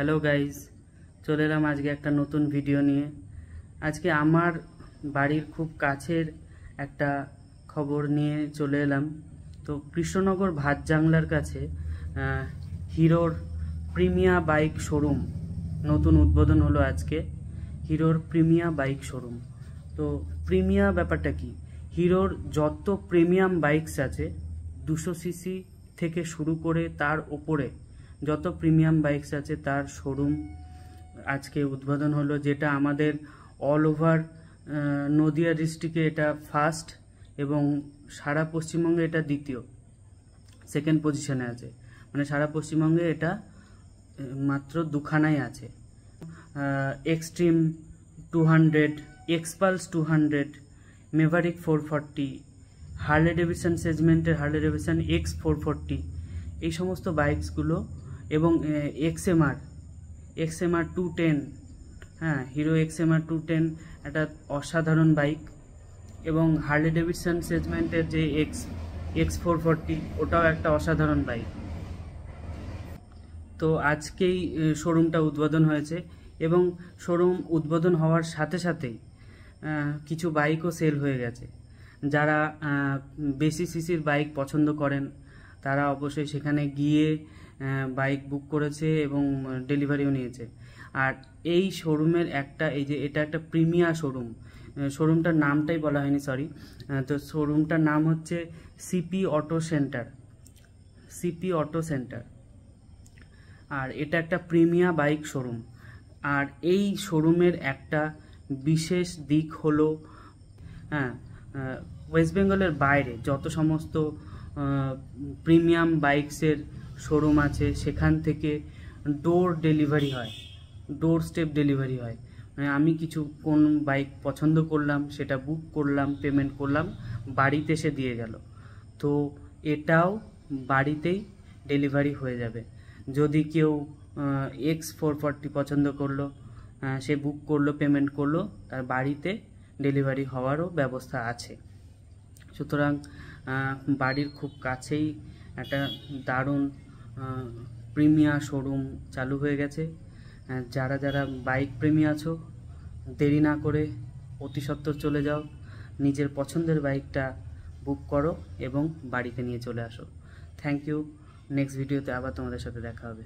Hello guys, চলে এলাম আজকে একটা নতুন ভিডিও নিয়ে। আজকে আমার বাড়ির খুব কাছের একটা খবর নিয়ে চলে এলাম। তো কৃষ্ণনগর ভাতজাংলার কাছে হিরোর প্রিমিয়া বাইক শোরুম নতুন উদ্বোধন হলো আজকে। হিরোর প্রিমিয়া বাইক শোরুম। তো প্রিমিয়া ব্যাপারটা কি? হিরোর যত প্রিমিয়াম বাইকস আছে 200 সিসি থেকে শুরু করে তার ওপরে যত প্রিমিয়াম বাইকস আছে তার শোরুম আজকে উদ্বোধন হলো, যেটা আমাদের অল ওভার নদিয়া ডিস্ট্রিক্টে এটা ফার্স্ট এবং সারা পশ্চিমবঙ্গে এটা দ্বিতীয়, সেকেন্ড পজিশনে আছে। মানে সারা পশ্চিমবঙ্গে এটা মাত্র দুখানাই আছে। এক্সট্রিম 200, এক্সপালস 200, মেভারিক 440, হার্লে ডেভিডসন সেগমেন্টের হার্লে ডেভিডসন X440, এই সমস্ত বাইকসগুলো এবং XMR 210, হ্যাঁ, হিরো XMR 210 একটা অসাধারণ বাইক, এবং হার্লে ডেভিডসন সেগমেন্টের যে X440 ওটাও একটা অসাধারণ বাইক। তো আজকেই শোরুমটা উদ্বোধন হয়েছে এবং শোরুম উদ্বোধন হওয়ার সাথে সাথেই কিছু বাইকও সেল হয়ে গেছে। যারা বেশি সিসির বাইক পছন্দ করেন তারা অবশ্যই সেখানে গিয়ে বাইক বুক করেছে এবং ডেলিভারিও নিয়েছে। আর এই শোরুমের এটা একটা প্রিমিয়া শোরুম। শোরুমটার নামটাই বলা হয়নি, সরি। তো শোরুমটার নাম হচ্ছে সিপি অটো সেন্টার। আর এটা একটা প্রিমিয়া বাইক শোরুম। আর এই শোরুমের একটা বিশেষ দিক হলো, ওয়েস্ট বেঙ্গলের বাইরে যত সমস্ত প্রিমিয়াম বাইকসের শোরুম আছে সেখান থেকে ডোর স্টেপ ডেলিভারি হয়। মানে আমি কোন বাইক পছন্দ করলাম, সেটা বুক করলাম, পেমেন্ট করলাম, বাড়িতে এসে দিয়ে গেল। তো এটাও বাড়িতেই ডেলিভারি হয়ে যাবে। যদি কেউ X440 পছন্দ করলো, সে বুক করলো, পেমেন্ট করলো, তার বাড়িতে ডেলিভারি হওয়ারও ব্যবস্থা আছে। সুতরাং বাড়ির খুব কাছেই একটা দারুণ প্রিমিয়া শোরুম চালু হয়ে গেছে। যারা যারা বাইক প্রেমী আছো, দেরি না করে অতি সত্বর চলে যাও, নিজের পছন্দের বাইকটা বুক করো এবং বাড়িতে নিয়ে চলে আসো। Thank you. নেক্সট ভিডিওতে আবার তোমাদের সাথে দেখা হবে।